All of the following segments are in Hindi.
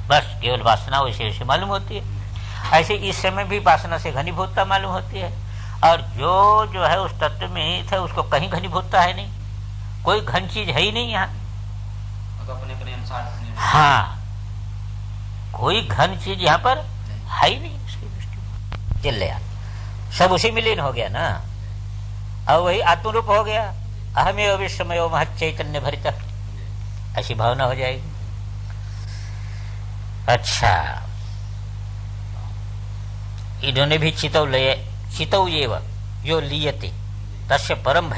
बस केवल वासना वैसे वैसे मालूम होती है। ऐसे इस समय भी वासना से घनीभूतता मालूम होती है, और जो है उस तत्व में ही था उसको कहीं घनीभूतता है नहीं, कोई घन चीज है ही नहीं यहाँ। तो अपने अपने अनुसार हाँ, कोई घन चीज यहाँ पर है ही नहीं उसकी दृष्टि में। चल यार, सब उसी में लीन हो गया ना, और वही आत्मरूप हो गया। अहमेव विश्वमयो महत् चैतन्य भरित, ऐसी भावना हो जाएगी। अच्छा, इन्होंने भी चितौ एव यो लीयते तस्य परम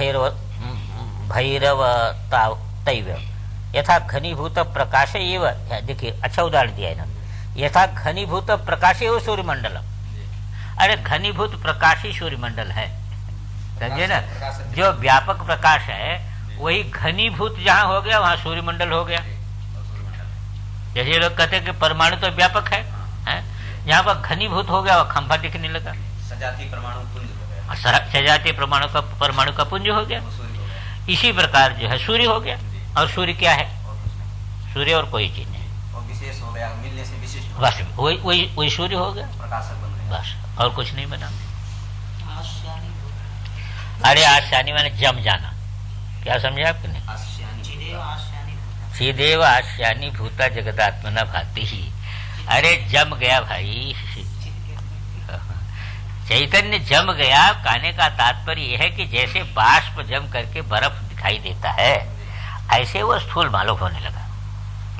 भैरवतावैव यथा घनीभूत प्रकाश एव। देखिए अच्छा उदाहरण दिया इन्होंने, यथा घनीभूत प्रकाश एव सूर्यमंडलम। अरे घनीभूत प्रकाश ही सूर्यमंडल है, समझे ना। जो व्यापक प्रकाश है वही घनीभूत जहां हो गया वहां सूर्यमंडल हो गया। जैसे लोग कहते हैं कि परमाणु तो व्यापक है, यहाँ पर घनीभूत हो गया, वह खंभा दिखने लगा, सजातीय परमाणु पुंज हो गया, सजातीय परमाणु का पुंज हो गया। इसी प्रकार जो है सूर्य हो गया, और सूर्य क्या है, सूर्य और कोई चीज नहीं, और विशेष हो गया, मिलने से विशिष्ट, बस वही सूर्य हो गया, प्रकाशक बन गया, बस और कुछ नहीं बना। अरे आश्यानी मैंने जम जाना, क्या समझे आपने? सीदेव आश्यानी भूता जगदात्मना भाती ही। अरे जम गया भाई, चैतन्य जम गया। कहने का तात्पर्य यह है कि जैसे बाष्प जम करके बर्फ दिखाई देता है, ऐसे वो स्थूल मालूम होने लगा।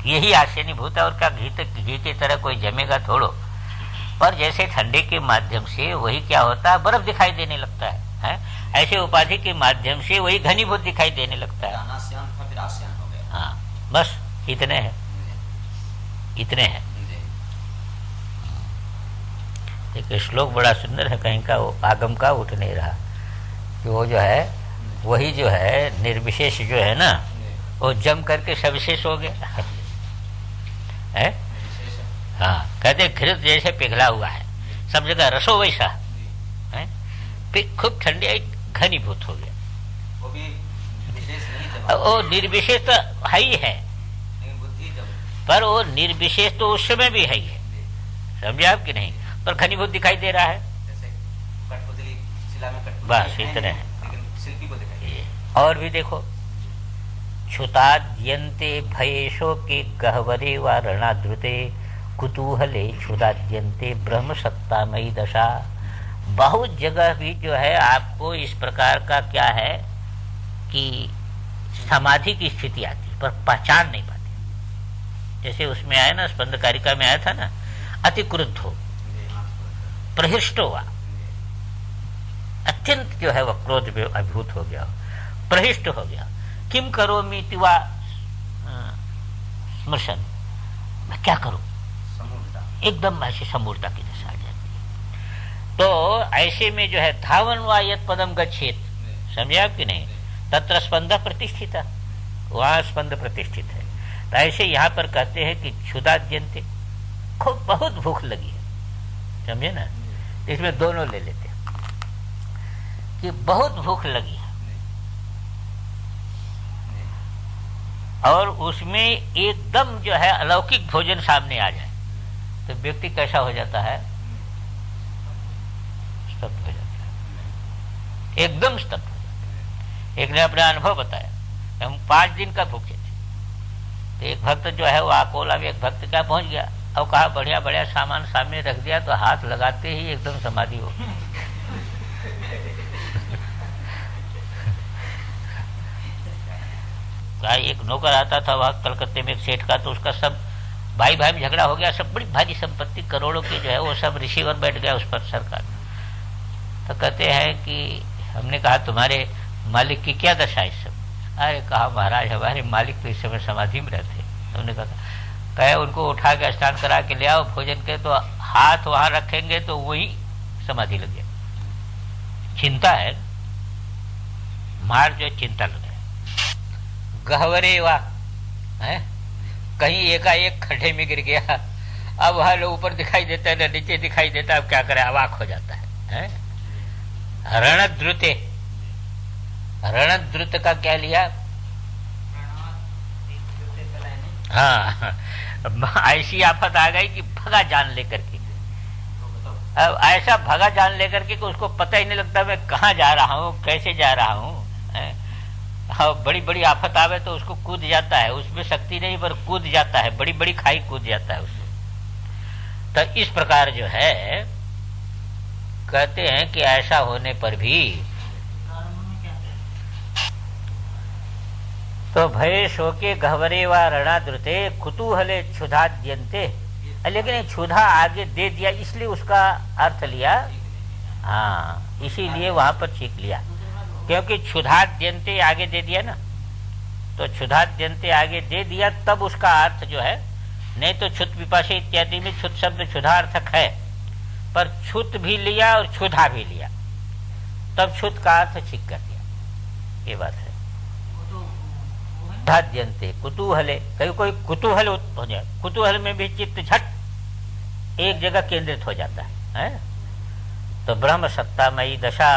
यही आश्यानी भूत है, और क्या घी की तरह कोई जमेगा थोड़ो, पर जैसे ठंडे के माध्यम से वही क्या होता है, बर्फ दिखाई देने लगता है, ऐसे उपाधि के माध्यम से वही घनीभूत दिखाई देने लगता है। हाँ, बस इतने हैं, इतने हैं। एक श्लोक बड़ा सुंदर है, कहीं का वो आगम का उठ नहीं रहा, कि वो जो है वही जो है निर्विशेष जो है ना, वो जम करके सविशेष हो गया है। हाँ, कहते घृत जैसे पिघला हुआ है, सब जगह रसो वैसा है, खूब ठंडी आई, घनीभूत हो गया। वो भी विशेष नहीं, वो निर्विशेष तो है ही है, पर वो निर्विशेष तो उस समय भी है ही है, समझे आप कि नहीं, पर घनीभूत दिखाई दे रहा है। जैसे कठपुतली शिला में कठपुतली, बस इतने हैं, लेकिन शिल्पी को दिखाई। और भी देखो, क्षुताद्यन्ते भयेशो के गहवरे व रणाद्रुते कुतूहले क्षुदाद्यन्ते ब्रह्म सत्तामयी दशा। बहुत जगह भी जो है आपको इस प्रकार का क्या है कि समाधि की स्थिति आती, पर पहचान नहीं पाती। जैसे उसमें आया ना, स्पंद कारिका में आया था ना, अति क्रुद्ध हो, प्रहिष्ट हुआ, अत्यंत जो है वह क्रोध में अभिभूत हो गया, प्रहिष्ट हो गया। किम करोमि तिवा स्मृशन, मैं क्या करूं, एकदम ऐसी समूर्ता की दशा आ जाती है। तो ऐसे में जो है धावन वा यत् पदम गच्छेत, समझे आप कि नहीं, तत्र स्पंद प्रतिष्ठित, वहां स्पंद प्रतिष्ठित है। तो ऐसे यहाँ पर कहते हैं कि क्षुदाद्यन्ते, खूब बहुत भूख लगी है, समझे ना। इसमें दोनों ले लेते हैं कि बहुत भूख लगी है, और उसमें एकदम जो है अलौकिक भोजन सामने आ जाए तो व्यक्ति कैसा हो जाता है, स्तब्ध हो जाता है, एकदम स्तब्ध हो जाता है। एक ने अपना अनुभव बताया, हम 5 दिन का भूखे थे, तो एक भक्त जो है वो अकोला में एक भक्त क्या पहुंच गया, और कहा बढ़िया बढ़िया सामान सामने रख दिया, तो हाथ लगाते ही एकदम समाधि हो गई। एक नौकर आता था वहां कलकत्ते में एक सेठ का, तो उसका सब भाई भाई में झगड़ा हो गया, सब बड़ी भारी संपत्ति करोड़ों की जो है वो सब रिसीवर बैठ गया उस पर सरकार। तो कहते हैं कि हमने कहा तुम्हारे मालिक की क्या दशा है इस समय? अरे कहा महाराज हमारे मालिक तो इस समय समाधि में रहते हैं। तो उन्होंने कहा उनको उठा के स्नान करा के ले आओ, भोजन के तो हाथ वहां रखेंगे तो वही समाधि लग जाए। चिंता है, मार जो चिंता लग है, गहवरे वाह है, कहीं एकाएक खड्डे में गिर गया, अब वहां लोग ऊपर दिखाई देता है ना नीचे दिखाई देता है, अब क्या करे, अवाक हो जाता है। रणद्रुते, रणद्रुत का क्या लिया? हाँ, ऐसी आफत आ गई कि भगा जान लेकर के। अब ऐसा भगा जान लेकर के कि उसको पता ही नहीं लगता मैं कहाँ जा रहा हूँ, कैसे जा रहा हूँ। बड़ी बड़ी आफत आवे तो उसको कूद जाता है, उसमें शक्ति नहीं पर कूद जाता है, बड़ी बड़ी खाई कूद जाता है उससे। तो इस प्रकार जो है कहते हैं कि ऐसा होने पर भी तो भय शोके गहवरे व रणाद्रुते कुतूहले क्षुधाद्यन्ते। लेकिन क्षुधा आगे दे दिया इसलिए उसका अर्थ लिया, हाँ इसीलिए वहां पर छीक लिया, क्योंकि क्षुधाद्यन्ते आगे दे दिया ना, तो क्षुधाद्यन्ते आगे दे दिया तब उसका अर्थ जो है, नहीं तो क्षुत विपाशे इत्यादि में क्षुत शब्द क्षुधार्थक है, पर क्षुत भी लिया और क्षुधा भी लिया, तब क्षुत का अर्थ छीक कर दिया। ये बात है। क्षुधाद्यन्ते कुतूहले, कहीं कोई कुतूहल हो जाए, कुतूहल में भी चित्त झट एक जगह केंद्रित हो जाता है? तो ब्रह्म सत्तामयी दशा।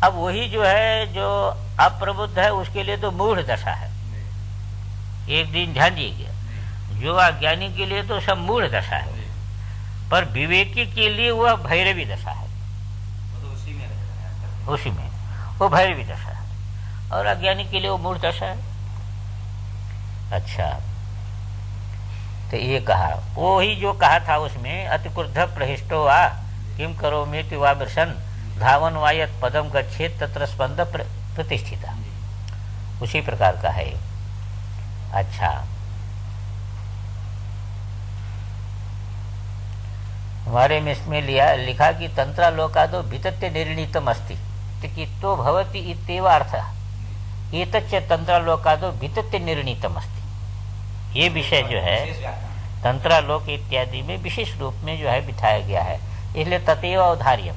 अब वही जो है जो अप्रबुद्ध है उसके लिए तो मूढ़ दशा है, एक दिन ध्यान दीजिए। जो अज्ञानी के लिए तो सब मूढ़ दशा है, पर विवेकी के लिए वह भैरवी दशा है, उसी में वो भैरवी दशा है, और अज्ञानी के लिए वो मूढ़ दशा है। अच्छा, तो ये कहा, वो ही जो कहा था उसमें अति क्रुद्ध प्रहिष्टो वा किम करो मेति वा मृशन धावन वायत पदम गच्छेत तत्र स्पंद प्रतिष्ठिता, उसी प्रकार का है। अच्छा, हमारे में इसमें लिखा कि तंत्रालोकादो भितत्य निर्णीतम अस्ति तो भवति इत्येव अर्थः एतच्च तंत्रालोकादो भितत्य निर्णीतम अस्ति। ये विषय जो है तंत्रालोक इत्यादि में विशेष रूप में जो है बिठाया गया है, इसलिए ततेव अवधार्यम,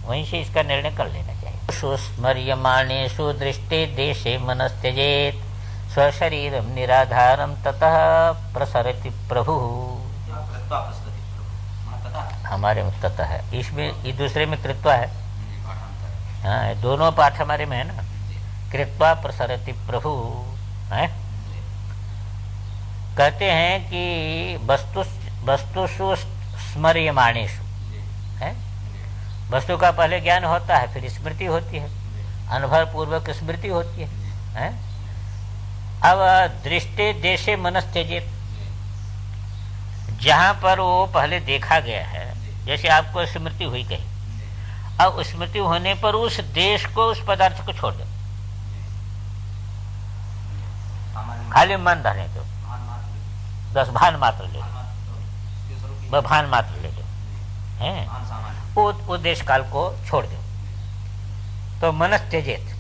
वहीं से इसका निर्णय कर लेना चाहिए। सुस्मर्यमाणेषु दृष्टे देशे मनस्त्यजेत स्वशरीरम निराधारम ततः प्रसरति प्रभु। हमारे में ततः है, इसमें ये दूसरे में कृत्वा है। हाँ, दोनों पाठ हमारे में है ना, कृत्वा प्रसरति प्रभु है। कहते हैं कि वस्तुषु स्मर्यमाणेषु है, वस्तु का पहले ज्ञान होता है, फिर स्मृति होती है, अनुभव पूर्वक स्मृति होती है? अब दृष्टि देशे मनस्त्यजेत, जहां पर वो पहले देखा गया है, जैसे आपको स्मृति हुई कहीं, अब स्मृति होने पर उस देश को, उस पदार्थ को छोड़ दो, खाली मन रहने दो, 10 भान मात्र ले लो, भान मात्र ले लो, है वो देश काल को छोड़ दो। तो मनस त्यजेत,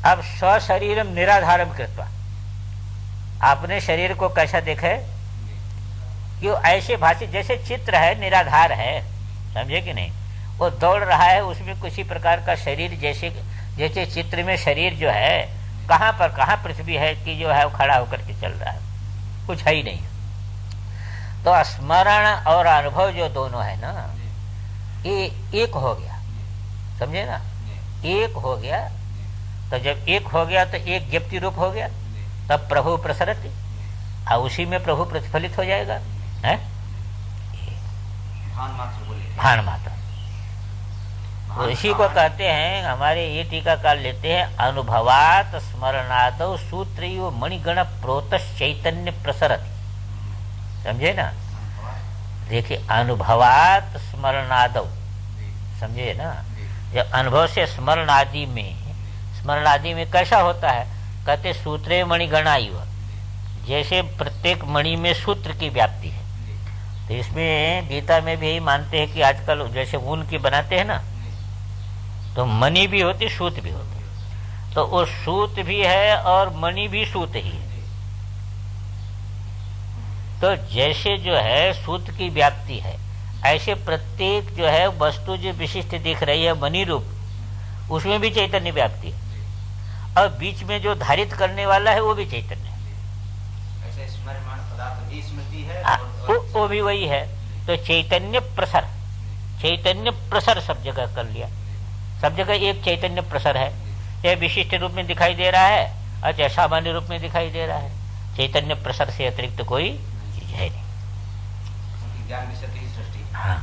अब स्वशरीरम निराधारम कृत्वा, आपने शरीर को कैसा देखा है कि ऐसे भाषित जैसे चित्र है, निराधार है, समझे कि नहीं? वो दौड़ रहा है, उसमें किसी प्रकार का शरीर, जैसे चित्र में शरीर जो है कहाँ पर कहाँ पृथ्वी है कि जो है वो खड़ा होकर के चल रहा है, कुछ है ही नहीं। तो स्मरण और अनुभव जो दोनों है ना, ये एक हो गया, समझे ना? एक हो गया, तो जब एक हो गया तो एक ज्ञप्ति रूप हो गया, तब प्रभु प्रसरति, और उसी में प्रभु प्रतिफलित हो जाएगा, है? भान मात्र, तो इसी को कहते हैं, हमारे ये टीकाकार लेते हैं, अनुभवात स्मरणादौ सूत्रयो मणिगण प्रोतः चैतन्य प्रसरति। समझे ना? देखिए, अनुभवात स्मरणादौ, समझे ना? जब अनुभव से स्मरण आदि में कैसा होता है? कहते सूत्रे मणिगणा इव, जैसे प्रत्येक मणि में सूत्र की व्याप्ति है। तो इसमें गीता में भी यही मानते हैं कि आजकल जैसे ऊन की बनाते हैं ना, तो मणि भी होती, सूत भी होती, तो वो सूत भी है और मणि भी सूत ही है। तो जैसे जो है सूत की व्याप्ति है, ऐसे प्रत्येक जो है वस्तु जो विशिष्ट दिख रही है मणि रूप, उसमें भी चैतन्य व्याप्ति है, और बीच में जो धारित करने वाला है वो भी चैतन्य है। ऐसे स्मरणीय पदार्थ भी स्मृति है, वो भी वही है। तो चैतन्य प्रसर सब जगह कर लिया, सब जगह एक चैतन्य प्रसर है, चाहे विशिष्ट रूप में दिखाई दे रहा है और चाहे सामान्य रूप में दिखाई दे रहा है, चैतन्य प्रसार से अतिरिक्त कोई चीज है नहीं। क्योंकि ज्ञान विषय की सृष्टि है। हाँ,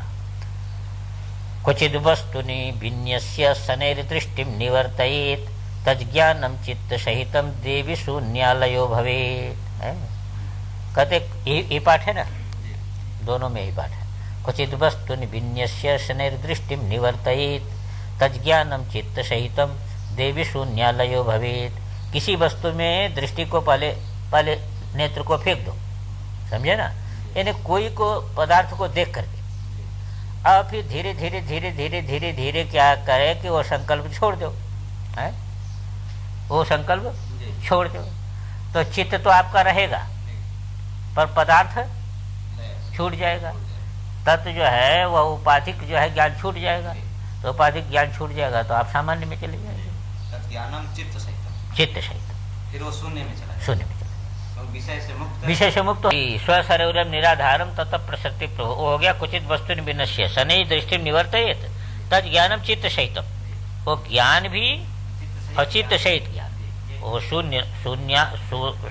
क्वचिद वस्तुनि विन्यस्य शनैर्दृष्टिं निवर्तयेत् तज्ज्ञानं चित्त सहितं देवी शून्यालयो भवेत्। कहते ये पाठ है ना, दोनों में ही पाठ है। क्वचिद वस्तुनि विन्यस्य शनैर्दृष्टिं निवर्तयेत् तज्ज्ञानं चित्त सहितं देवी शून्यालयो भवेत्। किसी वस्तु में दृष्टि को पहले नेत्र को फेंक दो, समझे ना, यानी कोई को पदार्थ को देख करके, अब फिर धीरे धीरे धीरे धीरे धीरे धीरे क्या करे कि वो संकल्प छोड़ दो, है वो संकल्प छोड़ दो, तो चित्त तो आपका रहेगा पर पदार्थ छूट जाएगा। तत्व जो है वह उपाधिक जो है ज्ञान छूट जाएगा, तो उपाधिक ज्ञान छूट जाएगा तो आप सामान्य में चले जाएंगे, चित्त सहित, फिर वो शून्य में चला शून्य में चले, विषय से मुक्त स्वसर्वम निराधारम ततः प्रसक्ति प्रभु हो गया। कुचित वस्तु विनश्य शनै दृष्टि निवर्तयेत तद ज्ञानम चित्त सहितम, वो ज्ञान भी और चित्त सहित ज्ञान, वो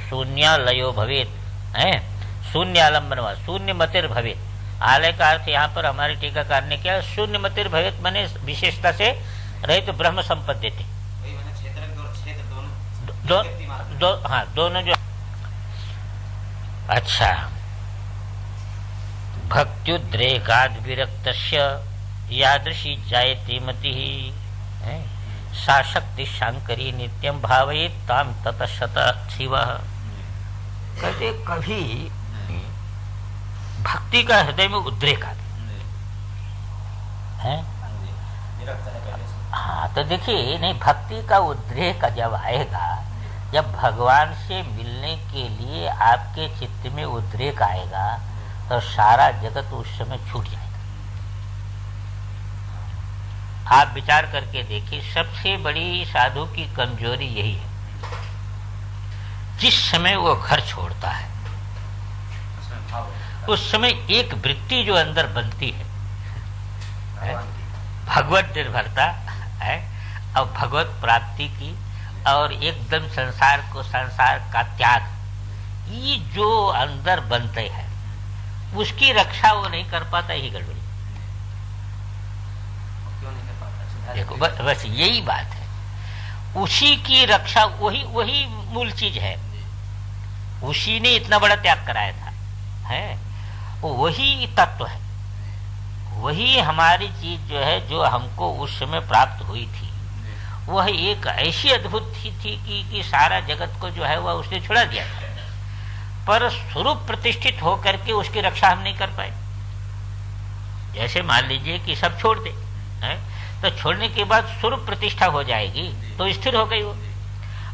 शून्यालयो भवेत है, शून्यालंबन, शून्य मतिर भवेत। आलय का अर्थ यहाँ पर हमारे टीकाकार ने क्या, शून्य मतिर भवेत माने विशेषता से रहित तो ब्रह्म संपद्यते। हाँ दोनों जो अच्छा, भक्त्युद्रेकाद् विरक्तस्य यादृशी जायते मतिः सा शक्ति शांकरी नित्यम भावयेत् ताम ततशत शिवः। कहते कभी भक्ति का हृदय में उद्रेक आता है। हाँ तो देखिए, नहीं भक्ति का उद्रेक जब आएगा, जब भगवान से मिलने के लिए आपके चित्त में उद्रेक आएगा तो सारा जगत उस समय छूट जाएगा। आप विचार करके देखिए, सबसे बड़ी साधु की कमजोरी यही है, जिस समय वो घर छोड़ता है उस समय एक वृत्ति जो अंदर बनती है भगवत निर्भरता है और भगवत प्राप्ति की, और एकदम संसार का त्याग, ये जो अंदर बनते हैं उसकी रक्षा वो नहीं कर पाता, ही गड़बड़ी। देखो बस यही बात है, उसी की रक्षा, वही मूल चीज है। उसी ने इतना बड़ा त्याग कराया था, है वही तत्व है, वही हमारी चीज जो है, जो हमको उस समय प्राप्त हुई थी, वह एक ऐसी अद्भुत थी कि सारा जगत को जो है वह उसने छुड़ा दिया था, पर स्वरूप प्रतिष्ठित होकर के उसकी रक्षा हम नहीं कर पाए। जैसे मान लीजिए कि सब छोड़ दे, है तो छोड़ने के बाद स्वरूप प्रतिष्ठा हो जाएगी तो स्थिर हो गई वो,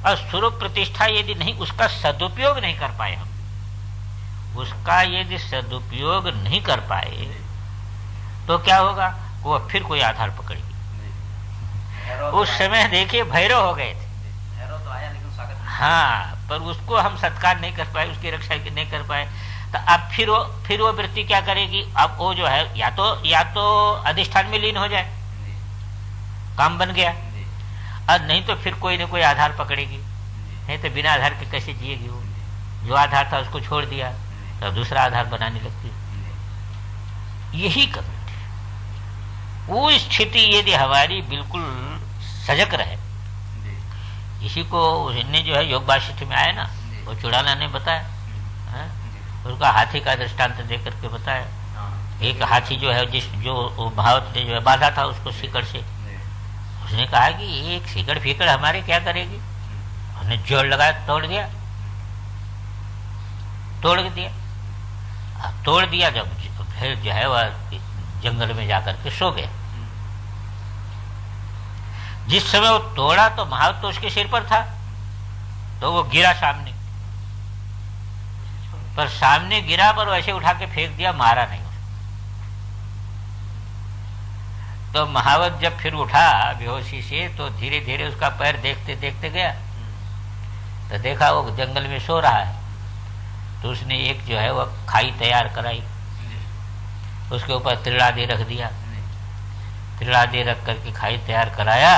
और स्वरूप प्रतिष्ठा यदि नहीं, उसका सदुपयोग नहीं कर पाए हम, उसका यदि सदुपयोग नहीं कर पाए तो क्या होगा, वो फिर कोई आधार पकड़ेगी। उस समय देखिए भैरव हो गए थे, भैरव तो आया लेकिन स्वागत नहीं। हाँ, पर उसको हम सत्कार नहीं कर पाए, उसकी रक्षा नहीं कर पाए, तो अब फिर वो वृत्ति क्या करेगी, अब वो जो है या तो अधिष्ठान में लीन हो जाए, काम बन गया, और नहीं तो फिर कोई न कोई आधार पकड़ेगी, नहीं तो बिना आधार के कैसे जिएगी वो। जो आधार था उसको छोड़ दिया तो दूसरा आधार बनाने लगती। यही कमी थी। वो स्थिति यदि हमारी बिल्कुल सजग रहे, इसी को उसने जो है योग वासिष्ठ में आया ना, वो चुड़ाला ने बताया है? उसका हाथी का दृष्टांत दे करके बताया। एक हाथी जो है, जो भावत ने जो है बांधा था उसको सीकड़ से, उसने कहा कि एक सीकड़ फीकड़ हमारे क्या करेगी, उसने जोर लगाया, तोड़ दिया, जब फिर जो है वह जंगल में जाकर के सो गया। जिस समय वो तोड़ा तो महावत तो उसके सिर पर था, तो वो गिरा सामने, पर सामने गिरा पर वैसे उठा के फेंक दिया, मारा नहीं। तो महावत जब फिर उठा बेहोशी से तो धीरे धीरे उसका पैर देखते देखते गया, तो देखा वो जंगल में सो रहा है। तो उसने एक जो है वह खाई तैयार कराई, उसके ऊपर त्रिड़ादी रख दिया, त्रिड़ादी रख करके खाई तैयार कराया।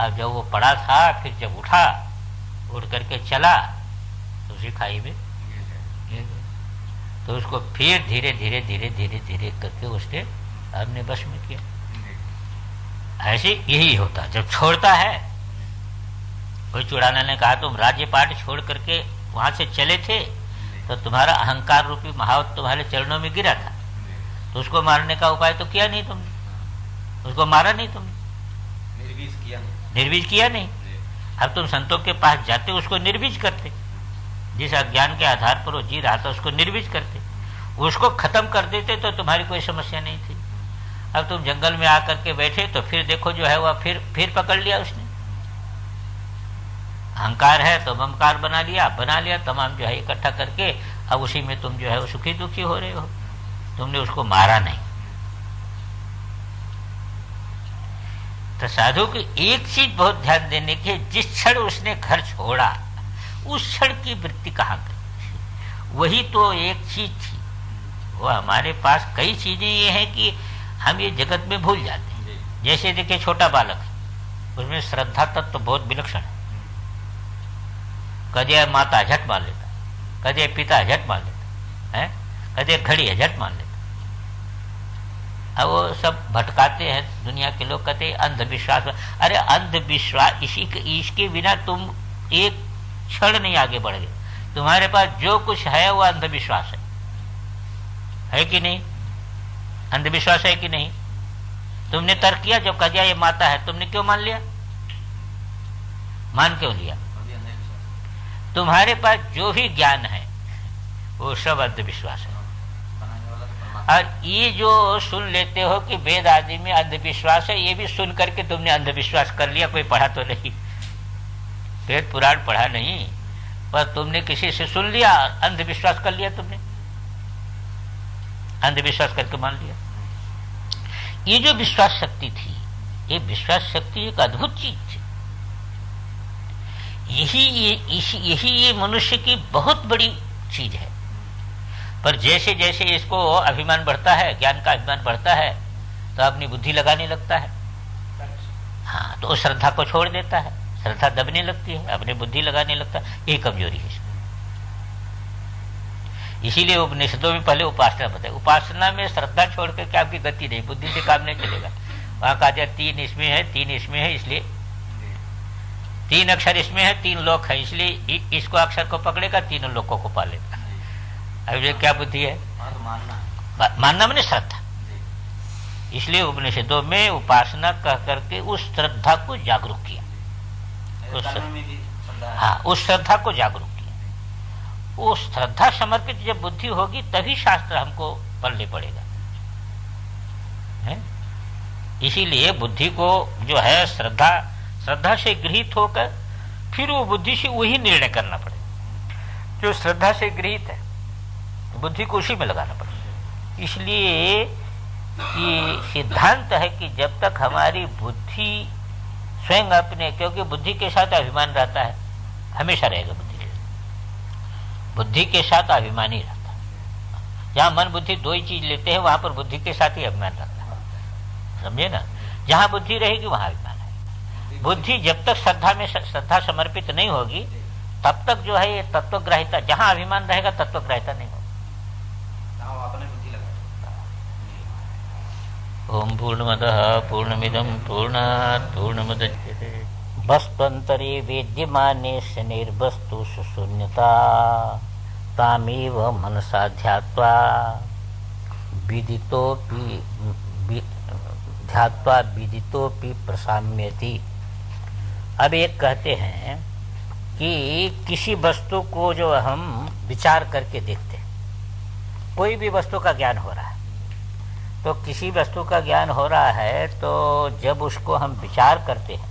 अब जब वो पड़ा था, फिर जब उठा, उठ करके चला तो उसी खाई में तो उसको फिर धीरे धीरे धीरे धीरे धीरे करके उसने अपने बस में किया। ऐसे यही होता जब छोड़ता है। कोई चुड़ैल ने कहा तुम राज्य पाट छोड़ करके वहां से चले थे तो तुम्हारा अहंकार रूपी महावत तुम्हारे चरणों में गिरा था, तो उसको मारने का उपाय तो किया नहीं तुमने, उसको मारा नहीं तुमने, निर्बीज किया नहीं। अब तुम संतों के पास जाते उसको निर्बीज करते, जिस अज्ञान के आधार पर वो जी रहा था उसको निर्बीज करते, उसको खत्म कर देते तो तुम्हारी कोई समस्या नहीं थी। अब तुम जंगल में आकर के बैठे तो फिर देखो जो है वह फिर पकड़ लिया उसने। अहंकार है तो ममकार बना लिया तमाम जो है इकट्ठा करके अब उसी में तुम जो है वो सुखी दुखी हो रहे हो, तुमने उसको मारा नहीं। तो साधु की एक चीज बहुत ध्यान देने की, जिस क्षण उसने घर छोड़ा उस क्षण की वृत्ति कहाँ गई, वही तो एक चीज थी। वो हमारे पास कई चीजें ये हैं कि हम ये जगत में भूल जाते हैं। जैसे देखिए छोटा बालक है, उसमें श्रद्धा तत्व तो बहुत विलक्षण है। कदे माता झट मान लेता, कदे पिता झट मान लेता है, कदे घड़ी है झट मान लेता। अब वो सब भटकाते हैं दुनिया के लोग, कहते अंधविश्वास। अरे अंधविश्वास इसके बिना तुम एक क्षण नहीं आगे बढ़ गए। तुम्हारे पास जो कुछ है वो अंधविश्वास है कि नहीं? अंधविश्वास है कि नहीं? तुमने तर्क किया, जब कह दिया ये माता है, तुमने क्यों मान लिया? मान क्यों लिया? तुम्हारे पास जो भी ज्ञान है वो सब अंधविश्वास है। और ये जो सुन लेते हो कि वेद आदि में अंधविश्वास है, ये भी सुन करके तुमने अंधविश्वास कर लिया। कोई पढ़ा तो नहीं, वेद पुराण पढ़ा नहीं, पर तुमने किसी से सुन लिया, अंधविश्वास कर लिया, तुमने अंधविश्वास करके मान लिया। ये जो विश्वास शक्ति थी, ये विश्वास शक्ति एक अद्भुत चीज थी। यही ये मनुष्य की बहुत बड़ी चीज है। पर जैसे जैसे इसको अभिमान बढ़ता है, ज्ञान का अभिमान बढ़ता है, तो अपनी बुद्धि लगाने लगता है। हाँ, तो श्रद्धा को छोड़ देता है, श्रद्धा दबने लगती है, अपनी बुद्धि लगाने लगता है। ये कमजोरी है। इसीलिए उपनिषदों में पहले उपासना बताए। उपासना में श्रद्धा छोड़ करके आपकी गति नहीं, बुद्धि से काम नहीं चलेगा। वहां कहा जाए 3 इसमें है, 3 इसमें है, इसलिए 3 अक्षर इसमें है, 3 लोक है, इसलिए इसको अक्षर को पकड़ेगा, 3 लोकों को पालेगा। अब ये क्या बुद्धि है? मानना मैंने श्रद्धा। इसलिए उपनिषदों में उपासना कह करके उस श्रद्धा को जागरूक किया, उस श्रद्धा को जागरूक किया। वो श्रद्धा समर्पित जब बुद्धि होगी तभी शास्त्र हमको पढ़ने पड़ेगा। इसीलिए बुद्धि को जो है श्रद्धा से गृहित होकर फिर वो बुद्धि से वही निर्णय करना पड़ेगा जो श्रद्धा से गृहित है, बुद्धि को उसी में लगाना पड़ेगा। इसलिए ये सिद्धांत है कि जब तक हमारी बुद्धि स्वयं अपने, क्योंकि बुद्धि के साथ अभिमान रहता है, हमेशा रहेगा बुद्धि के साथ अभिमान ही रहता है। जहां मन बुद्धि दो ही चीज लेते हैं वहां पर बुद्धि के साथ ही अभिमान रहता है, समझे ना? जहां बुद्धि रहेगी वहां अभिमान है। बुद्धि जब तक श्रद्धा समर्पित नहीं होगी तब तक जो है ये तत्वग्राहिता, जहां अभिमान रहेगा तत्वग्राहिता नहीं होगी। ओम पूर्णमदः पूर्णमिदं पूर्णात् पूर्णमुदच्यते वस्त्वन्तरे वेद्यमाने निर्वस्तु शून्यता तामेव मनसा ध्यात्वा विदितोपि प्रसाम्यति। अब एक कहते हैं कि किसी वस्तु को जो हम विचार करके देखते हैं, कोई भी वस्तु का ज्ञान हो रहा है, तो किसी वस्तु का ज्ञान हो रहा है तो जब उसको हम विचार करते हैं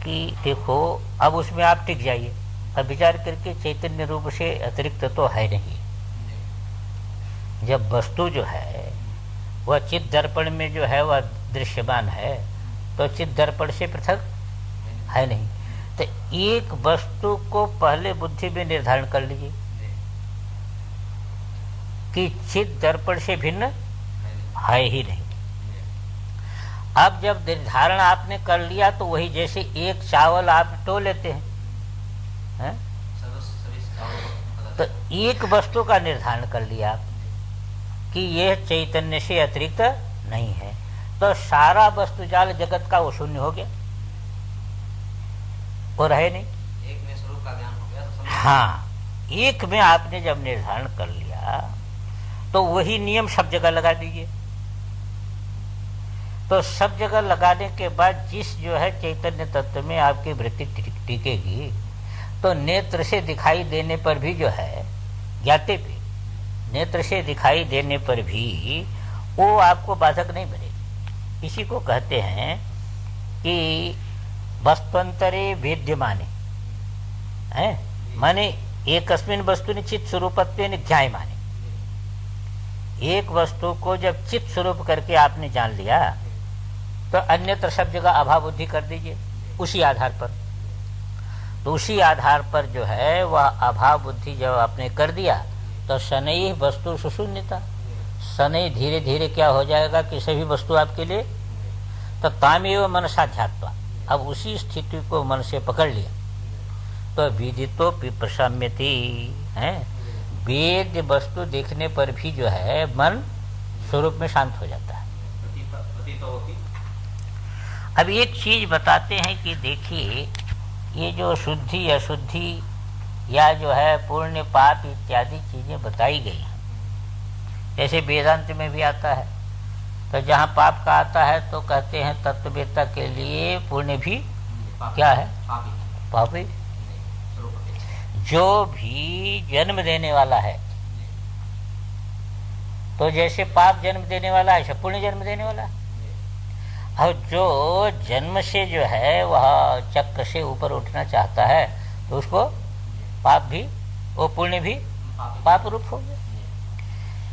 कि देखो अब उसमें आप टिक जाइए, अब विचार करके चैतन्य रूप से अतिरिक्त तो है नहीं। जब वस्तु जो है वह चित्त दर्पण में जो है वह दृश्यमान है, तो चित्त दर्पण से पृथक है नहीं। तो एक वस्तु को पहले बुद्धि में निर्धारण कर लीजिए कि चित्त दर्पण से भिन्न है ही नहीं। अब जब निर्धारण आपने कर लिया तो वही जैसे एक चावल आप टो लेते हैं, तो एक वस्तु का निर्धारण कर लिया कि यह चैतन्य से अतिरिक्त नहीं है, तो सारा वस्तु जाल जगत का वो शून्य हो गया, वो रहे नहीं। एक में स्वरूप का ज्ञान हो गया तो समझ। हाँ, एक में आपने जब निर्धारण कर लिया तो वही नियम सब जगह लगा दीजिए। तो सब जगह लगाने के बाद जिस जो है चैतन्य तत्व में आपकी वृत्ति टिकेगी, तो नेत्र से दिखाई देने पर भी जो है, ज्ञाते पे नेत्र से दिखाई देने पर भी वो आपको बाधक नहीं बनेगी। इसी को कहते हैं कि वस्तुअंतरे वेद्यमाने है, माने एकस्मिन् वस्तुनि चित्त स्वरूपत्वेन ध्यायमाने। एक वस्तु को जब चित्त स्वरूप करके आपने जान लिया तो अन्यत्र सब जगह अभाव बुद्धि कर दीजिए उसी आधार पर। तो उसी आधार पर जो है वह अभाव बुद्धि जब आपने कर दिया तो शनैः वस्तु सुशून्यता, शनैः धीरे धीरे क्या हो जाएगा कि सभी वस्तु आपके लिए, तो तामेव मनसा ध्यात्वा, अब उसी स्थिति को मन से पकड़ लिया तो विदितो प्रशम्यति है, वेद वस्तु देखने पर भी जो है मन स्वरूप में शांत हो जाता है। अब एक चीज बताते हैं कि देखिए, ये जो शुद्धि अशुद्धि या जो है पुण्य पाप इत्यादि चीजें बताई गई हैं, जैसे वेदांत में भी आता है, तो जहाँ पाप का आता है तो कहते हैं तत्ववेत्ता के लिए पुण्य भी क्या है, पापी। जो भी जन्म देने वाला है, तो जैसे पाप जन्म देने वाला है, ऐसे पुण्य जन्म देने वाला है। और जो जन्म से जो है वह चक्र से ऊपर उठना चाहता है तो उसको पाप भी, वो पुण्य भी पाप रूप हो गया।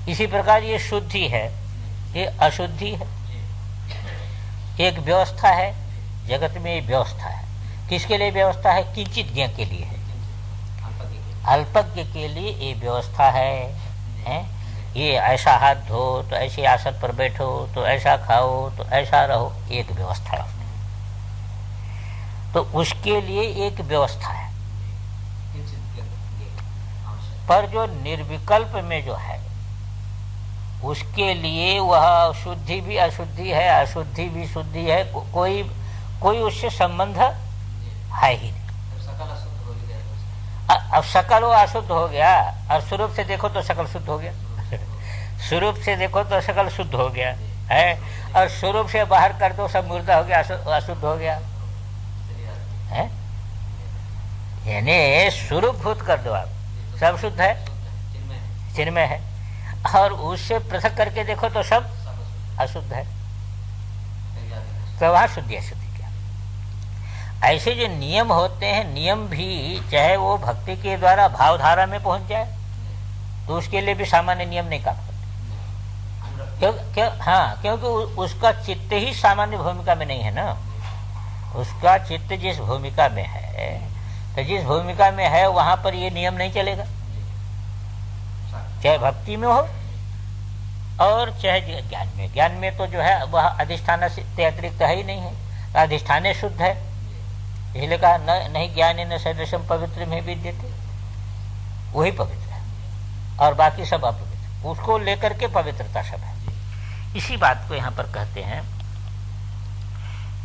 इसी प्रकार ये शुद्धि है, ये अशुद्धि है। एक व्यवस्था है जगत में, व्यवस्था है किसके लिए? व्यवस्था है किंचित ज्ञ के लिए है, अल्पज्ञ के लिए ये व्यवस्था है। ये ऐसा हाथ धो तो ऐसे आसन पर बैठो, तो ऐसा खाओ, तो ऐसा रहो, एक व्यवस्था है। तो उसके लिए एक व्यवस्था है। पर जो निर्विकल्प में जो है उसके लिए वह शुद्धि भी अशुद्धि है, अशुद्धि भी शुद्धि है, कोई उससे संबंध है ही नहीं। अब सकल वो अशुद्ध हो गया, और स्वरूप से देखो तो सकल शुद्ध हो गया, स्वरूप से देखो तो सकल शुद्ध हो गया है, और स्वरूप से बाहर कर दो सब मुर्दा हो गया, अशुद्ध हो गया है। यानी स्वरूप भूत कर दो आप, सब शुद्ध है, चिन्मय है, और उससे पृथक करके देखो तो सब अशुद्ध है। तो वहां शुद्धि अशुद्धि क्या? ऐसे जो नियम होते हैं, नियम भी चाहे वो भक्ति के द्वारा भावधारा में पहुंच जाए तो उसके लिए भी सामान्य नियम नहीं काम करते। हाँ, क्योंकि उसका चित्त ही सामान्य भूमिका में नहीं है ना। उसका चित्त जिस भूमिका में है, तो जिस भूमिका में है वहां पर ये नियम नहीं चलेगा, चाहे भक्ति में हो और चाहे ज्ञान में। ज्ञान में तो जो है वह अधिष्ठान से अतिरिक्त है ही नहीं है, तो अधिष्ठान शुद्ध है, इसलिए कहा नहीं ज्ञान न सदृशम पवित्र में विद्यते, वही पवित्र है और बाकी सब अपवित्र, उसको लेकर के पवित्रता सब है। इसी बात को यहाँ पर कहते हैं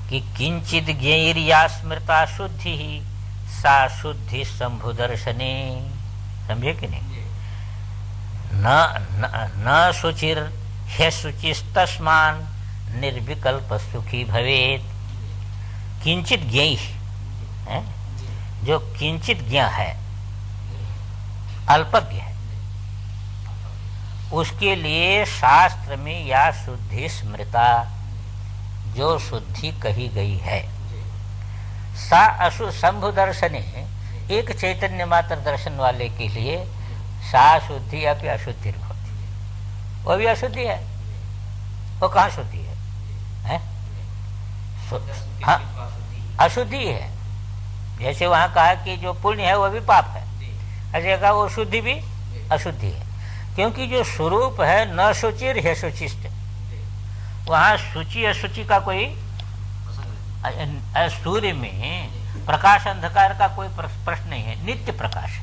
कि किंचित ज्ञेया स्मृता शुद्धि ही सा शुद्धि शंभु दर्शने। समझे कि नहीं? न शुचिर हे शुचिस्तस्मान निर्विकल्प सुखी भवेत। किंचित ज्ञेय है, जो किंचित ज्ञ है, अल्पज्ञ है, उसके लिए शास्त्र में या शुद्धि स्मृता, जो शुद्धि कही गई है, सा अशु शंभु दर्शने, एक चैतन्य मात्र दर्शन वाले के लिए सा शुद्धि अपि अशुद्धि होती, वो भी अशुद्धि है। वो कहाँ शुद्धि है? हाँ, अशुद्धि है। जैसे वहां कहा कि जो पुण्य है वो भी पाप है, ऐसे कहा वो शुद्धि भी अशुद्धि है, क्योंकि जो स्वरूप है न शुचिर है शुचिष्ट, वहां शुचि अशुचि का कोई, सूर्य में प्रकाश अंधकार का कोई प्रश्न नहीं है, नित्य प्रकाश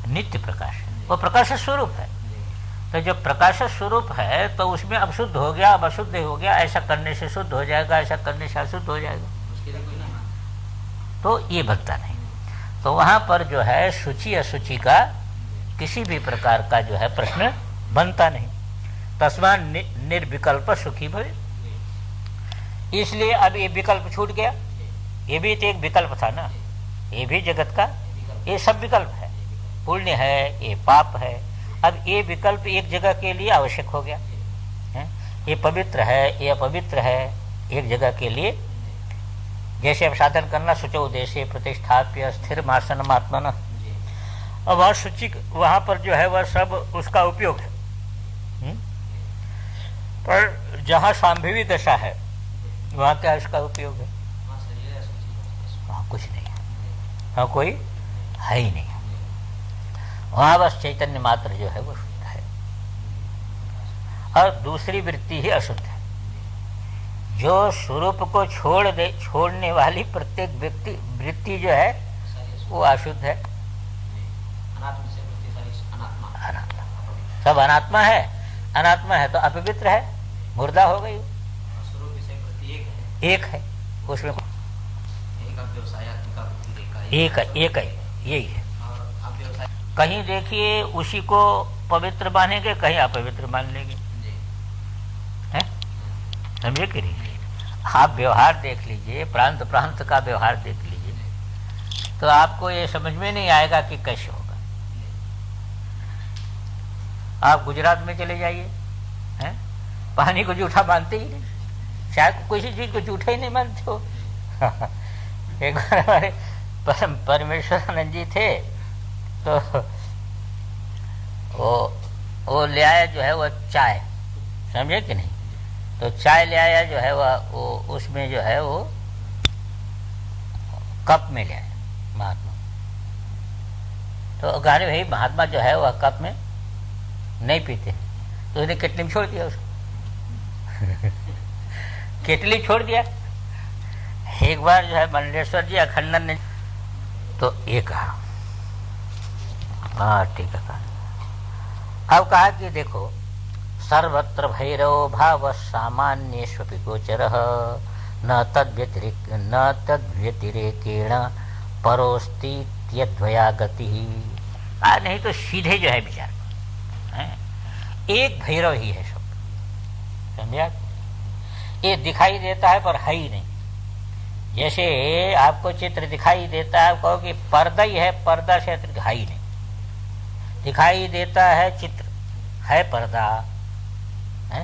नित्य प्रकाश है, वो प्रकाश स्वरूप है। तो जब प्रकाश स्वरूप है तो उसमें अब शुद्ध हो गया, अब अशुद्ध हो गया, ऐसा करने से शुद्ध हो जाएगा, ऐसा करने से अशुद्ध हो जाएगा, तो ये बनता नहीं। तो वहां पर जो है शुचि अशुचि का किसी भी प्रकार का जो है प्रश्न बनता नहीं। तस्मा निर्विकल्प सुखी भवे। इसलिए अब ये विकल्प छूट गया। ये भी तो एक विकल्प था ना, ये भी जगत का, ये सब विकल्प है। पुण्य है, ये पाप है। अब ये विकल्प एक जगह के लिए आवश्यक हो गया है? ये पवित्र है, ये अपवित्र है, एक जगह के लिए। जैसे अब साधन करना, शुचौ देशे प्रतिष्ठाप्य स्थिर आसनम आत्मनः। अब वह शुचि वहां पर जो है वह सब उसका उपयोग है। पर जहाँ सांभवी दशा है वहाँ क्या इसका उपयोग है? वहाँ कुछ नहीं है, वहाँ कोई है ही नहीं है। वहाँ बस चैतन्य मात्र जो है वो शुद्ध है, और दूसरी वृत्ति ही अशुद्ध है। जो स्वरूप को छोड़ने वाली प्रत्येक व्यक्ति वृत्ति जो है वो अशुद्ध है। अनात्मा, सब अनात्मा है। अनात्मा है तो अपवित्र है, मुर्दा हो गई। एक है, उसमें एक है, यही है। कहीं देखिए उसी को पवित्र मानेंगे, कहीं अपवित्र मान लेंगे, है? समझे कि नहीं? आप व्यवहार देख लीजिए, प्रांत प्रांत का व्यवहार देख लीजिए, तो आपको ये समझ में नहीं आएगा कि कैसे होगा। आप गुजरात में चले जाइए, हैं? पानी को जूठा मानते ही नहीं, शायद किसी चीज को जूठा ही नहीं मानते हो। एक बार हमारे परमेश्वरानंद जी थे, तो वो ले आया जो है वो चाय, समझे कि नहीं? तो चाय ले आया जो है वो उसमें जो है वो कप में ले आया महात्मा। तो गाने भाई महात्मा जो है वह कप में नहीं पीते, तो उसने केटली में छोड़ दिया उसको। केटली छोड़ दिया। एक बार जो है मंडलेश्वर जी अखंडन ने तो ये कहा, हाँ ठीक है, कहा। अब कहा कि देखो, सर्वत्र भैरव भाव सामान्येष्वपि गोचरः न तद्व्यतिरेकेण परोस्ति यद्वया गतिः। नहीं तो सीधे जो है विचार है, एक भैरव ही है सब, समझा? ये दिखाई देता है पर है ही नहीं। जैसे आपको चित्र दिखाई देता है, कहो कि पर्दा ही है, पर्दा से अतिरिक्त है ही नहीं। दिखाई देता है चित्र, है पर्दा, है?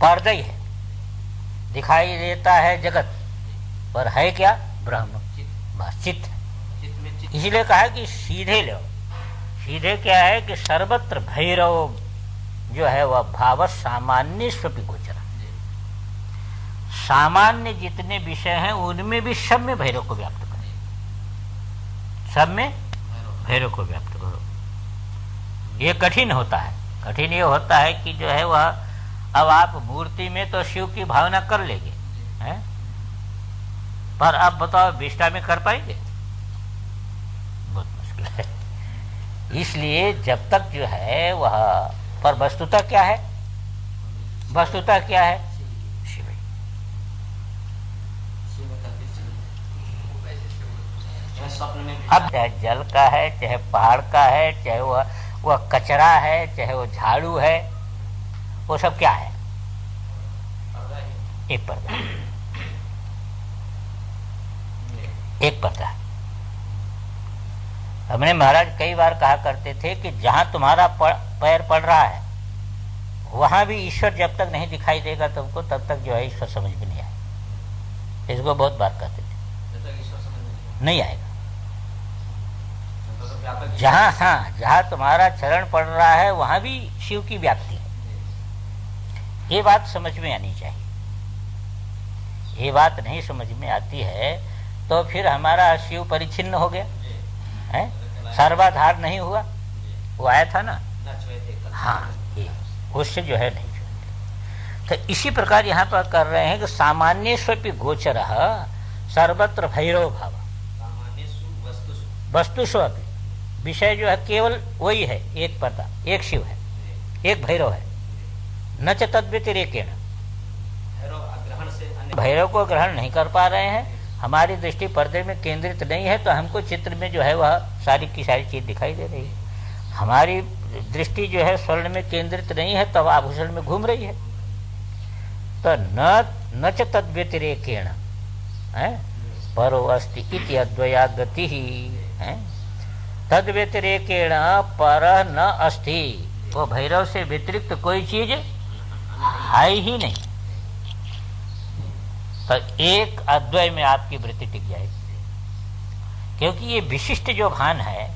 पर्दा ही है। दिखाई देता है जगत, पर है क्या? ब्रह्म, बस चित्त। इसलिए कहा कि सीधे लो। सीधे क्या है कि सर्वत्र भैरव जो है वह भाव सामान्य स्वपि गोचर। सामान्य जितने विषय हैं उनमें भी सब में भैरव को व्याप्त करो, सब में भैरव को व्याप्त करो। ये कठिन होता है। कठिन ये होता है कि जो है वह, अब आप मूर्ति में तो शिव की भावना कर लेंगे, हैं? पर अब बताओ विष्टा में कर पाएंगे? बहुत मुश्किल है। इसलिए जब तक जो है वह, पर वस्तुता क्या है? वस्तुता क्या है? शिव। अब चाहे जल का है, चाहे पहाड़ का है, चाहे वह कचरा है, चाहे वो झाड़ू है, वो सब क्या है? एक पर्दा, एक पर्दा। हमने महाराज कई बार कहा करते थे कि जहां तुम्हारा पैर पड़ रहा है वहां भी ईश्वर जब तक नहीं दिखाई देगा तुमको, तब तक जो है ईश्वर समझ में नहीं आएगा। इसको बहुत बार कहते थे, नहीं आएगा। जहां, हाँ, जहां तुम्हारा चरण पड़ रहा है वहां भी शिव की व्याप्ति है। ये बात समझ में आनी चाहिए। ये बात नहीं समझ में आती है तो फिर हमारा शिव परिच्छिन्न हो गया है, सर्वाधार नहीं हुआ। वो आया था ना, हाँ, ये उससे जो है नहीं। तो इसी प्रकार यहाँ पर कर रहे हैं कि सामान्य स्वपि गोचरः सर्वत्र भैरव भाव वस्तुषु अपि। विषय जो है केवल वही है, एक पता, एक शिव है, एक भैरव है। न च तद व्यतिरेकेण, भैरव को ग्रहण नहीं कर पा रहे हैं, हमारी दृष्टि पर्दे में केंद्रित नहीं है, तो हमको चित्र में जो है वह सारी की सारी चीज दिखाई दे रही है। हमारी दृष्टि जो है स्वर्ण में केंद्रित नहीं है, तब आभूषण में घूम रही है। तो न च तद व्यतिरेकेण परो अस्ति इति अद्वया गति है। तद व्यतिरेकेण पर न अस्ति, वो भैरव से व्यतिरिक्त कोई चीज है ही नहीं। तो एक अद्वय में आपकी वृत्ति टिक जाएगी, क्योंकि ये विशिष्ट जो भान है,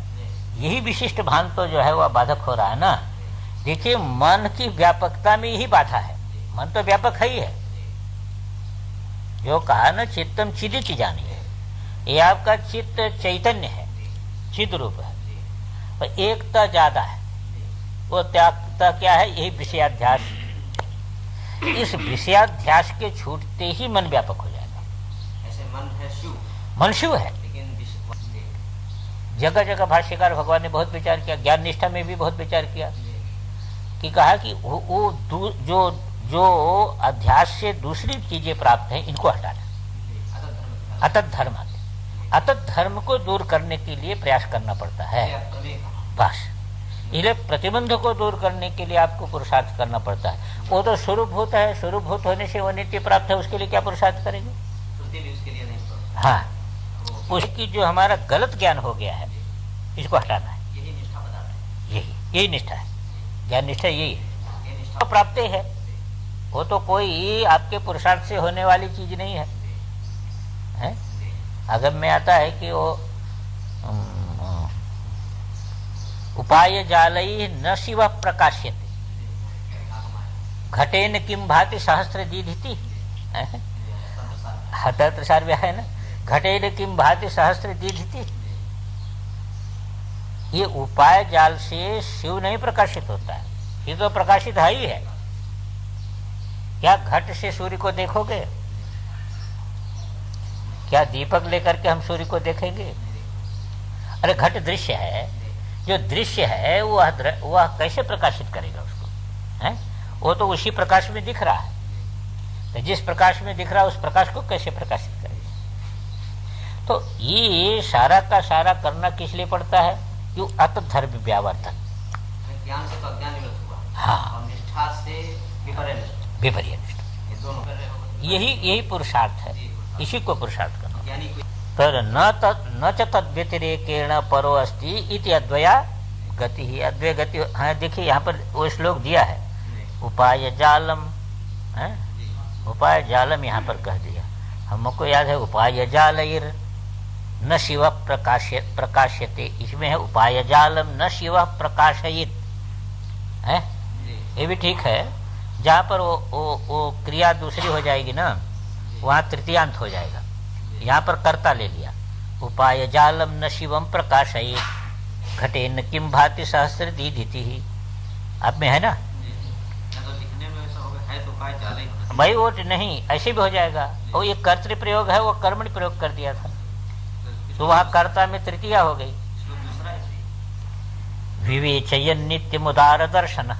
यही विशिष्ट भान तो जो है वह बाधक हो रहा है ना। देखिए, मन की व्यापकता में यही बाधा है। मन तो व्यापक है ही है, जो कहा ना चित्तम चिदित जानी है, ये आपका चित्त चैतन्य है, चिद रूप है, और एकता ज्यादा है। वो त्यागता क्या है? यही विषयाध्यास। इस विषयाध्यास के छूटते ही मन व्यापक हो जाएगा। ऐसे मन है शिव, मन शिव है। लेकिन जगह जगह भाष्यकार भगवान ने बहुत विचार किया, ज्ञान निष्ठा में भी बहुत विचार किया, कि कहा कि वो जो अध्यास से दूसरी चीजें प्राप्त हैं, इनको हटाना। अतत धर्म, अतत धर्म को दूर करने के लिए प्रयास करना पड़ता है। बस इसलिए प्रतिबंध को दूर करने के लिए आपको पुरुषार्थ करना पड़ता है। वो तो स्वरूपभूत है, स्वरूपभूत होने से वो नित्य प्राप्त है, उसके लिए क्या पुरुषार्थ करेंगे? उसके लिए नहीं। हाँ, उसकी जो हमारा गलत ज्ञान हो गया है, इसको हटाना है। यही निष्ठा बताता है। यही निष्ठा है, ज्ञान निष्ठा यही है। तो प्राप्त है, वो तो कोई आपके पुरुषार्थ से होने वाली चीज नहीं है, है? अगर में आता है कि वो उपाय जालई न शिव प्रकाश्यते, घटेन किम भाति सहस्त्र दीधिति, हतर है ना, घटेन किम भाति सहस्त्र दीधिति। ये उपाय जाल से शिव नहीं प्रकाशित होता है, ये तो प्रकाशित है ही है। क्या घट से सूर्य को देखोगे? क्या दीपक लेकर के हम सूर्य को देखेंगे? अरे घट दृश्य है, जो दृश्य है वह कैसे प्रकाशित करेगा उसको? है? वो तो उसी प्रकाश में दिख रहा है, तो जिस प्रकाश में दिख रहा है उस प्रकाश को कैसे प्रकाशित करेगा? तो ये सारा का सारा करना किस लिए पड़ता है? क्यों? अतत धर्म व्यावर्तन। ज्ञान से तो अज्ञान निवृत्त हुआ। हाँ, और निष्ठा से विपर्य निष्ठा, ये दोनों यही पुरुषार्थ है, इसी को पुरुषार्थ करना। ज्ञानी पर न च तद व्यतिरेकेण परो अस्ति इति अद्वया गति ही। अद्वय गति, हाँ देखिए यहाँ पर वो श्लोक दिया है, उपाय जालम है, उपाय जालम यहाँ पर कह दिया। हमको याद है उपाय जालैर न शिव प्रकाश्यते, इसमें है उपाय जालम न शिव प्रकाशयित है, ये भी ठीक है। जहाँ पर वो क्रिया दूसरी हो जाएगी ना, वहाँ तृतीयांत हो जाएगा। यहाँ पर कर्ता ले लिया, उपाय जालम न शिवम प्रकाशयित घटेन किम भाति सहस्त्र दीधिति ही। आप में है ना? तो दिखने में ऐसा होगा, है तो उपाय जाल ही। भाई वो नहीं, ऐसे भी हो जाएगा। वो ये कर्तृ प्रयोग है, वो कर्मणि प्रयोग कर दिया था, तो वहाँ कर्ता में तृतीया हो गई। विवेचयन नित्यम उदार दर्शन,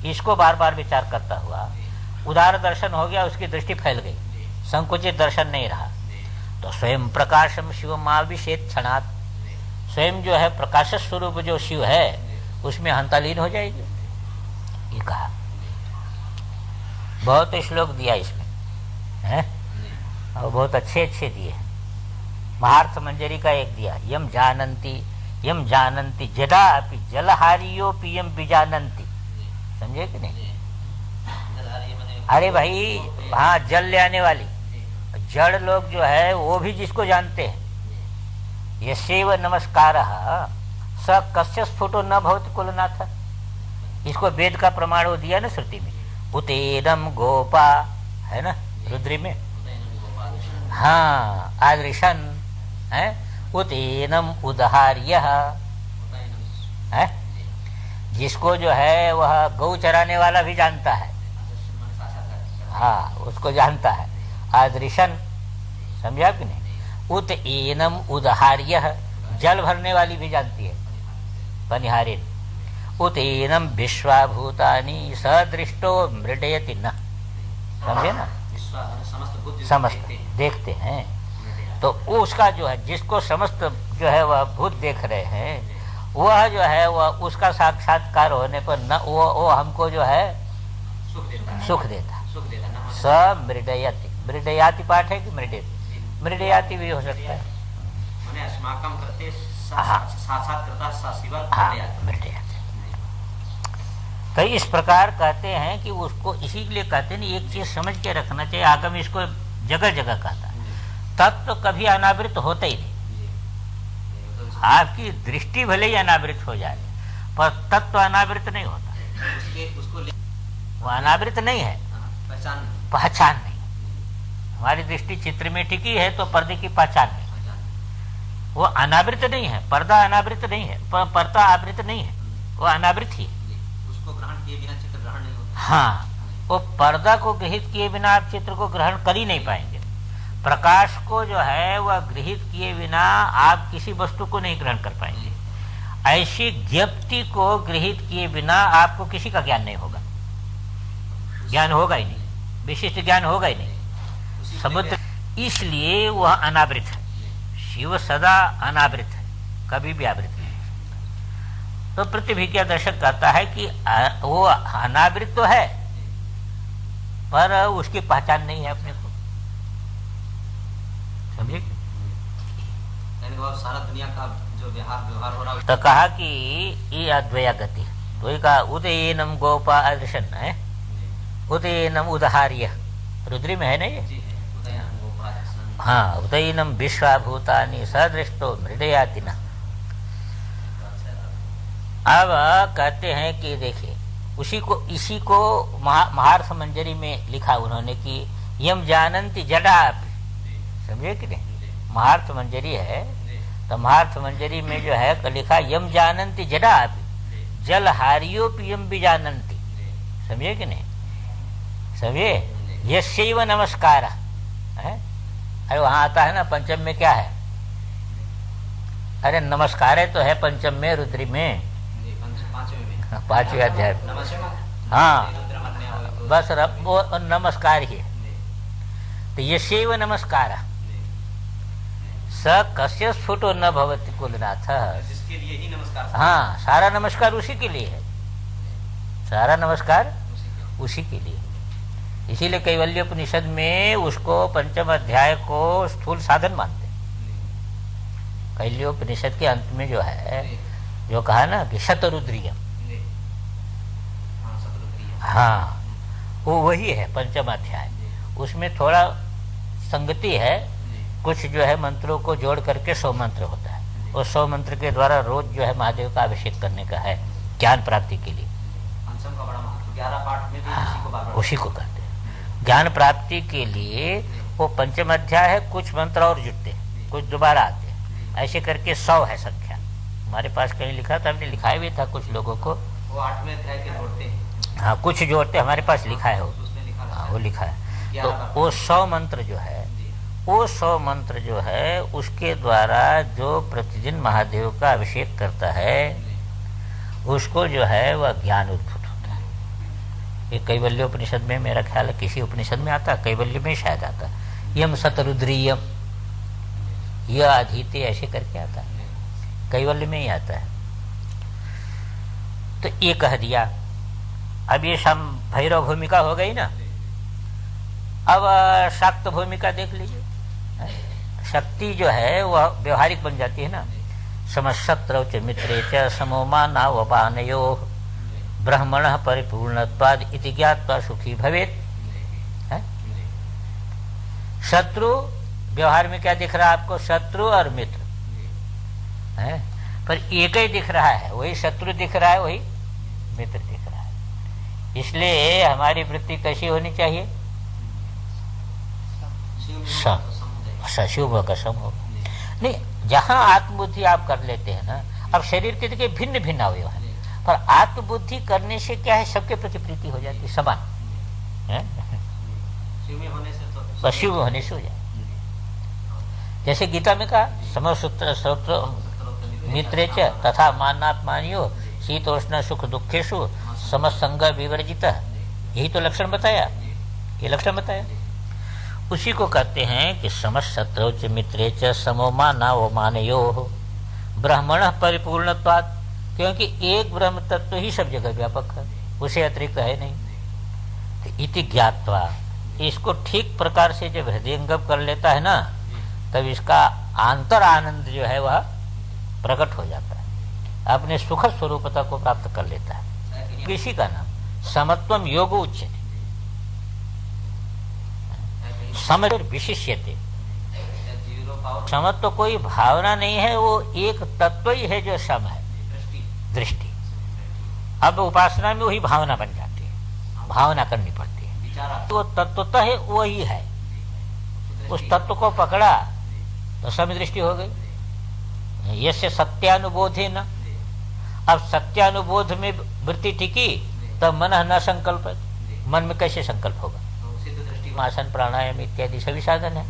इसको बार बार विचार करता हुआ उदार दर्शन हो गया, उसकी दृष्टि फैल गई, संकुचित दर्शन नहीं रहा। तो स्वयं प्रकाशम शिवम आविशेत क्षणात्, स्वयं जो है प्रकाश स्वरूप जो शिव है उसमें हंतालीन हो जाएगी। ये कहा, बहुत श्लोक दिया इसमें है, और बहुत अच्छे अच्छे दिए। महार्थ मंजरी का एक दिया, यम जानन्ति जदा अपि जलहारियो पियम विजानन्ति। समझे कि नहीं? अरे भाई, हाँ, जल ले आने वाली जड़ लोग जो है वो भी जिसको जानते हैं। यस्यैव नमस्कारः स कस्य स्फुटो न भवति कुलनाथ, इसको वेद का प्रमाण वो दिया ना श्रुति में। उतेनम गोपा है ना रुद्री में, हाँ, आदृशन है, उतेनम उदहार्य है, जिसको जो है वह गौ चराने वाला भी जानता है, हाँ, उसको जानता है। आदृशन, समझा कि नहीं? उत एनम उदहार्य, जल भरने वाली भी जानती है। पनिहारिन उतेनम विश्वाभूतानि सदृष्टो मृडयति न। समझे ना, समस्त देखते हैं तो उसका जो है, जिसको समस्त जो है वह भूत देख रहे हैं, वह जो है वह उसका साक्षात्कार होने पर न वो हमको जो है सुख देता। स मृडयति, मृडयाति पाठ है कि मृडयति, मृडयाति भी हो सकता है। मृडयाति। तो इस प्रकार कहते हैं कि उसको इसी के लिए कहते हैं, एक चीज समझ के रखना चाहिए। आगम इसको जगह जगह कहता है, तत्व तो कभी अनावृत होता ही नहीं। आपकी दृष्टि भले ही अनावृत हो जाए पर तत्व अनावृत नहीं होता। वो अनावृत नहीं है, पहचान नहीं। हमारी दृष्टि चित्र में टिकी है तो पर्दे की पहचान नहीं। वो अनावृत नहीं है, पर्दा अनावृत नहीं है, पर्दा आवृत नहीं है, वो अनावृत ही है। उसको ग्रहण किए बिना चित्र ग्रहण नहीं होता। हाँ, वो पर्दा को गृहित किए बिना आप चित्र को ग्रहण कर ही नहीं पाएंगे। प्रकाश को जो है वह गृहित किए बिना आप किसी वस्तु को नहीं ग्रहण कर पाएंगे। ऐसी ज्ञप्ति को गृहित किए बिना आपको किसी का ज्ञान नहीं होगा, ज्ञान होगा ही नहीं, विशिष्ट ज्ञान होगा ही नहीं। समुद्र इसलिए वह अनावृत है, शिव सदा अनावृत है, कभी भी आवृत नहीं। तो प्रतिभिज्ञा दर्शक कहता है कि वो अनावृत तो है पर उसकी पहचान नहीं है अपने को। समझे? सारा दुनिया का जो व्यवहार हो रहा है, तो कहा कि ये अद्वया गति, तो कहा उदयनम गोपा दर्शन है, उदयनम उदहार्य, रुद्री में है ना ये। हाँ, उदयनम विश्वाभूतानि सदृष्टो मृडयाति न। अब कहते हैं कि देखिए इसी को महार्थ मंजरी में लिखा उन्होंने कि यम जानन्ति जड़ा। समझे कि नहीं, महार्थ मंजरी है तो महार्थ मंजरी में जो है लिखा यम जानन्ति जड़ा जलहारियोपि यम भी जानन्ति। समझे कि नहीं, समझे, यस्यैव नमस्कार है। अरे वहां आता है ना पंचम में क्या है, अरे नमस्कार तो है पंचम में, रुद्री में, पांचवें अध्याय। हाँ बस वो नमस्कार ही है। तो यस्यैव नमस्कार स कस्य स्फुटो न भवति कुलनाथ। जिसके लिए ही नमस्कार। हाँ, सारा नमस्कार उसी के लिए है, सारा नमस्कार उसी के लिए। इसीलिए कैवल्य उपनिषद में उसको पंचम अध्याय को स्थूल साधन मानते हैं। कैवल्य उपनिषद के अंत में जो है जो कहा ना कि शतरुद्रियम, हाँ वो वही है पंचम अध्याय। उसमें थोड़ा संगति है, कुछ जो है मंत्रों को जोड़ करके 100 मंत्र होता है। और 100 मंत्र के द्वारा रोज जो है महादेव का अभिषेक करने का है ज्ञान प्राप्ति के लिए। पंचम का बड़ा महत्व 11 पाठ में भी उसी को कहते हैं ज्ञान प्राप्ति के लिए। वो पंचम अध्याय है, कुछ मंत्र और जुड़ते हैं, कुछ दोबारा आते हैं, ऐसे करके 100 है संख्या। हमारे पास कहीं लिखा था, हमने लिखाया भी था कुछ लोगों को, वो 8वें अध्याय के जोड़ते हैं। हाँ कुछ जोड़ते, हमारे पास लिखा है वो लिखा है। तो वो 100 मंत्र जो है, वो 100 मंत्र जो है उसके द्वारा जो प्रतिदिन महादेव का अभिषेक करता है उसको जो है वह ज्ञान उद्भूत होता है। ये कैवल्य उपनिषद में, मेरा ख्याल है किसी उपनिषद में आता है, कैवल्य में शायद आता है, यम सतरुद्रियम यह अधीते ऐसे करके आता है, कैवल्य में ही आता है। तो ये कह दिया। अब ये सम भैरव भूमिका हो गई ना, अब शाक्त भूमिका देख लीजिए। शक्ति जो है वह व्यवहारिक बन जाती है ना, समशत्रौ च मित्रे च समोमानावपानयो ब्रह्मणः परिपूर्णत्वाद इति ज्ञात्वा सुखी भवेत्। शत्रु व्यवहार में क्या दिख रहा है आपको, शत्रु और मित्र है, पर एक ही दिख रहा है, वही शत्रु दिख रहा है, वही मित्र दिख रहा है। इसलिए हमारी वृत्ति कैसी होनी चाहिए, शुभ का सम हो। नहीं, जहां आत्मबुद्धि आप कर लेते हैं ना, अब शरीर के देखिए भिन्न भिन्न अवयव है, पर आत्मबुद्धि करने से क्या है, सबके प्रति प्रीति हो जाती है, समान है, बस शिव होने से हो जाए। जैसे गीता में कहा समसूत्र मित्रे च तथा मानात्मानियो शीतोष्ण सुख दुखेशु समसंग विवर्जित, यही तो लक्षण बताया, ये लक्षण बताया। उसी को कहते हैं कि समशत्रौ च मित्रे च समो माना वो मानयो ब्राह्मण परिपूर्णत्वात्, क्योंकि एक ब्रह्म तत्व ही सब जगह व्यापक है, उसे अतिरिक्त है नहीं। तो इति ज्ञात्वा, इसको ठीक प्रकार से जब हृदयंगम कर लेता है ना, तब इसका आंतर आनंद जो है वह प्रकट हो जाता है, अपने सुख स्वरूपता को प्राप्त कर लेता है। किसी का नाम समत्वम योग उच्चते, समत्व विशिष्यते। समत्व कोई भावना नहीं है, वो एक तत्व ही है जो सम है, दृष्टि। अब उपासना में वही भावना बन जाती है, भावना करनी पड़ती है। तो तत्वतः है वही है, उस तत्व को पकड़ा तो सम दृष्टि हो गई। यस्य सत्यानुबोधे न, अब सत्यानुबोध में वृत्ति टिकी तब मन न संकल्प, मन में कैसे संकल्प होगा? आसन प्राणायाम इत्यादि सभी साधन है।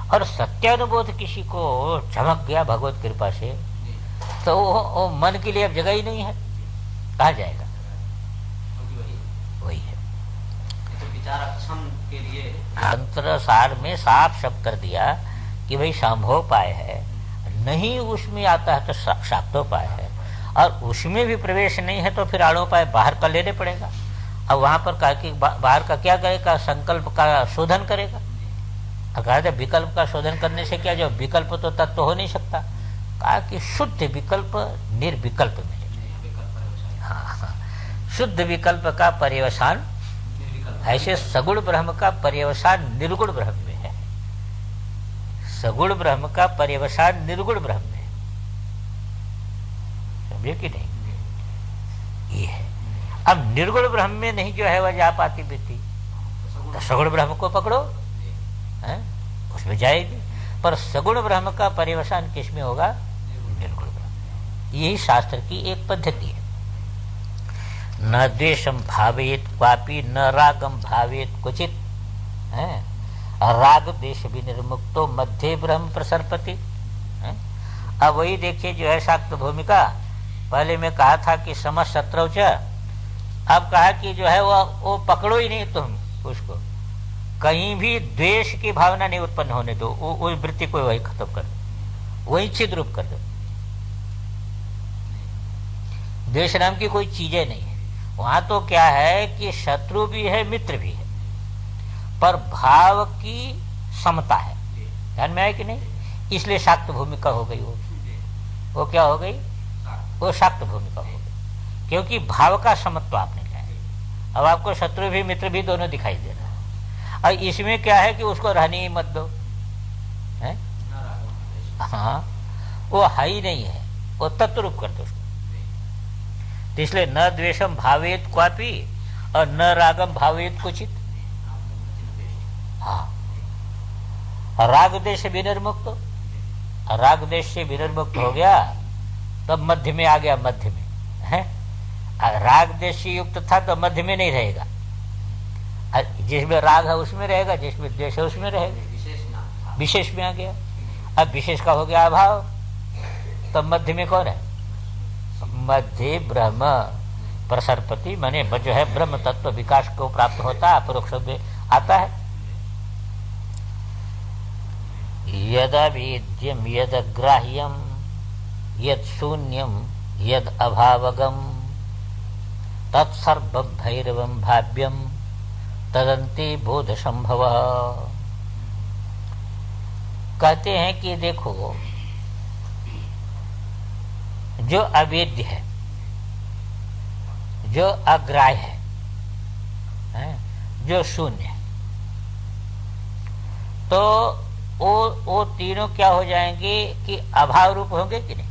और सत्यानुबोध किसी को चमक गया भगवत कृपा से, तो वो मन के लिए अब जगह ही नहीं है, कहा जाएगा? वही है। के लिए अंतर सार में साफ शब्द कर दिया कि भाई संभोपाय है, नहीं उसमें आता है तो शाक्तोपाय है, और उसमें भी प्रवेश नहीं है तो फिर आड़ोपाय बाहर का लेने पड़ेगा। अब वहां पर कहा कि बाहर का क्या करेगा? संकल्प का शोधन करेगा। कहा था विकल्प का शोधन करने से क्या, जो विकल्प तो तत्व हो नहीं सकता। कहा कि शुद्ध विकल्प निर्विकल्प मिले। हाँ, शुद्ध विकल्प का पर्यवसान, ऐसे सगुण ब्रह्म का पर्यवसान निर्गुण ब्रह्म में है। सगुण ब्रह्म का पर्यवसान निर्गुण ब्रह्म में है, समझे कि नहीं? ये है। अब निर्गुण ब्रह्म में नहीं जो है वह जा पाती वृत्ति, तो सगुण ब्रह्म को पकड़ो, है? उसमें जाएगी। पर सगुण ब्रह्म का पर्यवसान किसमें होगा? निर्गुण ब्रह्म। यही शास्त्र की एक पद्धति है। न द्वेषम भावेत क्वापि न रागम भावेत क्वचित, राग द्वेष विनिर्मुक्तो मध्य ब्रह्म प्रसरपति। अब वही देखिए जो है शाक्त भूमिका, पहले मैं कहा था कि समशत्रौ च, अब कहा कि जो है वो पकड़ो ही नहीं तुम उसको, कहीं भी द्वेष की भावना नहीं उत्पन्न होने दो, वो वृत्ति को वही खत्म कर दो, वही छिद्रूप कर दो। द्वेष नाम की कोई चीजें नहीं है वहां। तो क्या है कि शत्रु भी है मित्र भी है, पर भाव की समता है। ध्यान में आया कि नहीं? इसलिए शाक्त भूमिका हो गई। वो क्या हो गई? वो शाक्त भूमिका हो गई, क्योंकि भाव का समत्व आपने लाया। अब आपको शत्रु भी मित्र भी दोनों दिखाई दे रहा है, और इसमें क्या है कि उसको रहने ही मत दो, है? हाँ, वो है ही नहीं है, वो तत्व रूप कर दो उसको। तो इसलिए न द्वेषम भावेत क्वापि और न रागम भावेत क्वचित। हाँ, राग देश से विनिर्मुक्त, राग देश से विनिर्मुक्त हो गया तब मध्य में आ गया। मध्य में है, राग देश से युक्त था तो मध्य में नहीं रहेगा, जिसमें राग है उसमें रहेगा, जिसमें द्वेष है उसमें रहेगा। विशेष में आ गया, अब विशेष का हो गया अभाव, तब मध्य में कौन है? मध्य ब्रह्म प्रसरपति, माने जो है ब्रह्म तत्व विकास को प्राप्त होता है, अपरोक्ष में आता है। यदवेद्यम यदग्राह्यम यद शून्यम यद अभावगम तत्सर्व भैरवम भाव्यम तदंते बोध संभव। कहते हैं कि देखो, जो अवेद्य है, जो अग्राह्य है, जो शून्य है, तो वो तीनों क्या हो जाएंगे कि अभाव रूप होंगे कि नहीं?